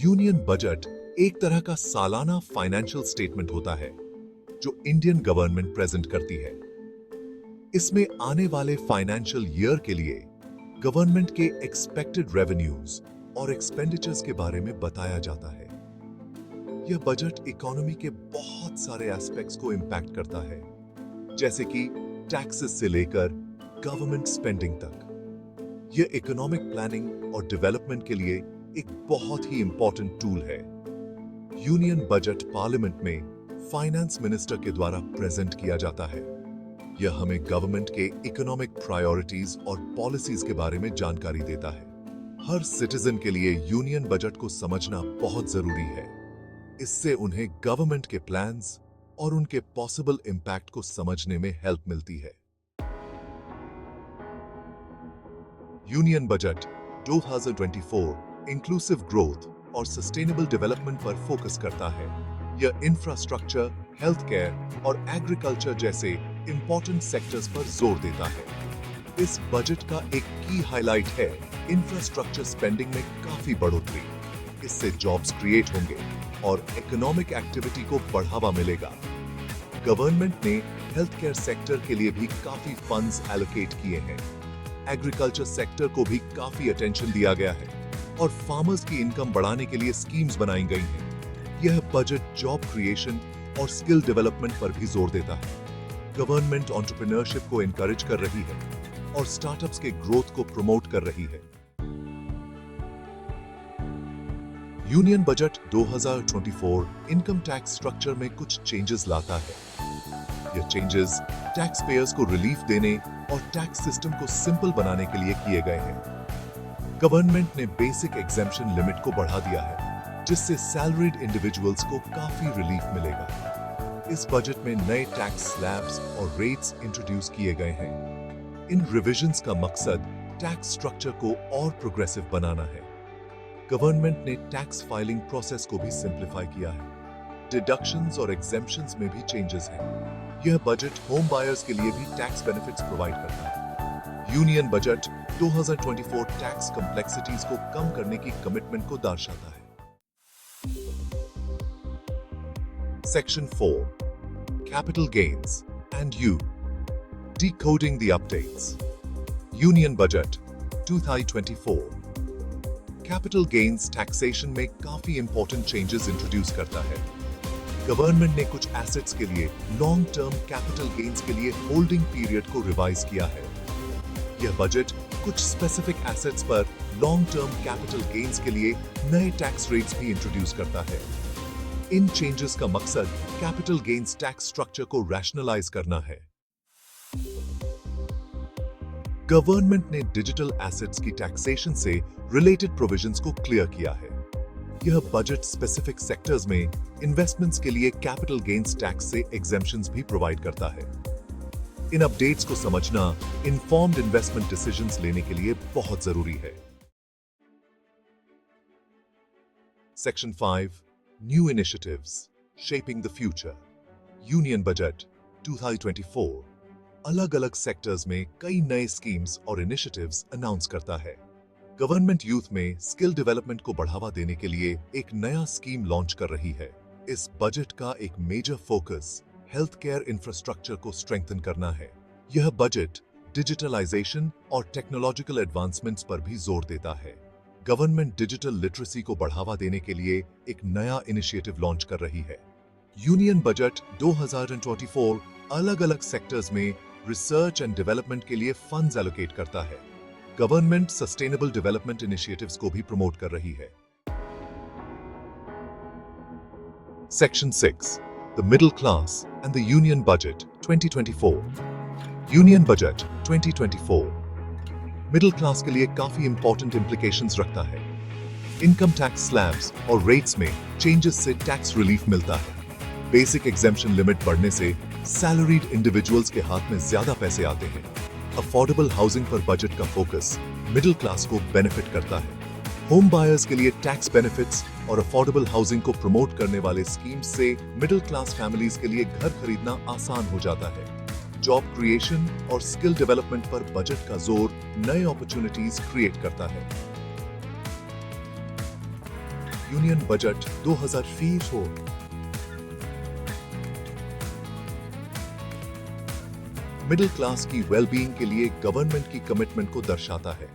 Union budget एक तरह का सालाना फाइनेंशियल स्टेटमेंट होता है जो इंडियन गवर्नमेंट प्रेजेंट करती है। इसमें आने वाले फाइनेंशियल ईयर के लिए गवर्नमेंट के एक्सपेक्टेड रेवेन्यूज और एक्सपेंडिचर्स के बारे में बताया जाता है। यह बजट इकोनॉमी के बहुत सारे एस्पेक्ट्स को इंपैक्ट करता है, जैसे कि टैक्सेस से लेकर गवर्नमेंट स्पेंडिंग तक। यह इकोनॉमिक प्लानिंग और डेवलपमेंट के लिए एक बहुत ही इंपॉर्टेंट टूल है। यूनियन बजट पार्लियामेंट में फाइनेंस मिनिस्टर के द्वारा प्रेजेंट किया जाता है। यह हमें गवर्नमेंट के इकोनॉमिक प्रायोरिटीज और पॉलिसीज के बारे में जानकारी देता है। हर सिटीजन के लिए यूनियन बजट को समझना बहुत जरूरी है। इससे उन्हें गवर्नमेंट के प्लान्स और उनके पॉसिबल इंपैक्ट को समझने में हेल्प मिलती है। यूनियन बजट 2024 इंक्लूसिव ग्रोथ और सस्टेनेबल डेवलपमेंट पर फोकस करता है। यह इंफ्रास्ट्रक्चर, हेल्थ केयर और एग्रीकल्चर जैसे इंपॉर्टेंट सेक्टर्स पर जोर देता है। इस बजट का एक की हाईलाइट है इंफ्रास्ट्रक्चर स्पेंडिंग में काफी बढ़ोतरी। इससे जॉब्स क्रिएट होंगे और इकोनॉमिक एक्टिविटी को बढ़ावा मिलेगा। गवर्नमेंट ने हेल्थ केयर सेक्टर के लिए भी काफी फंड्स एलोकेट किए हैं। एग्रीकल्चर सेक्टर को भी काफी अटेंशन दिया गया है और फार्मर्स की इनकम बढ़ाने के लिए स्कीम्स बनाई गई हैं। यह बजट जॉब क्रिएशन और स्किल डेवलपमेंट पर भी जोर देता है। गवर्नमेंट एंटरप्रेन्योरशिप को एनकरेज कर रही है और स्टार्टअप्स के ग्रोथ को प्रमोट कर रही है। Union budget 2024 income tax structure में कुछ चेंजेस लाता है। यह चेंजेस टैक्स पेयर्स को रिलीफ देने और टैक्स सिस्टम को सिंपल बनाने के लिए किए गए हैं। गवर्नमेंट ने बेसिक एग्जेम्पशन लिमिट को बढ़ा दिया है, जिससे सैलरीड इंडिविजुअल्स को काफी रिलीफ मिलेगा। इस बजट में नए टैक्स स्लैब्स और रेट्स इंट्रोड्यूस किए गए हैं। इन रिविजन्स का मकसद टैक्स स्ट्रक्चर को और प्रोग्रेसिव बनाना है। गवर्नमेंट ने टैक्स फाइलिंग प्रोसेस को भी सिंप्लीफाई किया है। डिडक्शंस और एग्जेम्पशंस में भी चेंजेस हैं। यह बजट होम बायर्स के लिए भी टैक्स बेनिफिट्स प्रोवाइड करता है। यूनियन बजट 2024 टैक्स कॉम्प्लेक्सिटीज को कम करने की कमिटमेंट को दर्शाता है। Section 4 capital gains and you decoding the updates. Union budget 2024 capital gains taxation में काफी इंपॉर्टेंट चेंजेस इंट्रोड्यूस करता है। गवर्नमेंट ने कुछ एसेट्स के लिए लॉन्ग टर्म कैपिटल गेन्स के लिए होल्डिंग पीरियड को रिवाइज किया है। यह बजट कुछ स्पेसिफिक एसेट्स पर लॉन्ग टर्म कैपिटल गेन्स के लिए नए टैक्स रेट्स भी इंट्रोड्यूस करता है। इन चेंजेस का मकसद कैपिटल गेन्स टैक्स स्ट्रक्चर को रैशनलाइज करना है। गवर्नमेंट ने डिजिटल एसेट्स की टैक्सेशन से रिलेटेड प्रोविजंस को क्लियर किया है। यह बजट स्पेसिफिक सेक्टर्स में इन्वेस्टमेंट्स के लिए कैपिटल गेन्स टैक्स से एग्जेम्पशंस भी प्रोवाइड करता है। इन अपडेट्स को समझना इन्फॉर्म्ड इन्वेस्टमेंट डिसीजंस लेने के लिए बहुत जरूरी है। Section 5 new initiatives shaping the future. Union budget 2024 अलग-अलग सेक्टर्स में कई नए स्कीम्स और इनिशिएटिव्स अनाउंस करता है। गवर्नमेंट यूथ में स्किल डेवलपमेंट को बढ़ावा देने के लिए एक नया स्कीम लॉन्च कर रही है। इस बजट का एक major focus health care infrastructure को स्ट्रेंथन करना है। यह बजट डिजिटलाइजेशन और टेक्नोलॉजिकल एडवांसमेंट्स पर भी जोर देता है। गवर्नमेंट डिजिटल लिटरेसी को बढ़ावा देने के लिए एक नया इनिशिएटिव लॉन्च कर रही है। यूनियन बजट 2024 अलग-अलग सेक्टर्स में रिसर्च एंड डेवलपमेंट के लिए फंड्स एलोकेट करता है। गवर्नमेंट सस्टेनेबल डेवलपमेंट इनिशिएटिव्स को भी प्रमोट कर रही है। Section 6 The Middle Class and the Union Budget 2024। Union Budget 2024 middle class के लिए काफी इंपॉर्टेंट इंप्लीकेशंस रखता है। इनकम टैक्स स्लैब्स और रेट्स में चेंजेस से टैक्स रिलीफ मिलता है। बेसिक एग्जेम्पशन लिमिट बढ़ने से सैलरीड इंडिविजुअल्स के हाथ में ज्यादा पैसे आते हैं। अफोर्डेबल हाउसिंग पर बजट का फोकस मिडिल क्लास को बेनिफिट करता है। होम बायर्स के लिए टैक्स बेनिफिट्स और अफोर्डेबल हाउसिंग को प्रमोट करने वाले स्कीम्स से मिडिल क्लास फैमिलीज के लिए घर खरीदना आसान हो जाता है। जॉब क्रिएशन और स्किल डेवलपमेंट पर बजट का जोर नए अपॉर्चुनिटीज क्रिएट करता है। यूनियन बजट 2004 मिडिल क्लास की वेलबीइंग के लिए गवर्नमेंट की कमिटमेंट को दर्शाता है।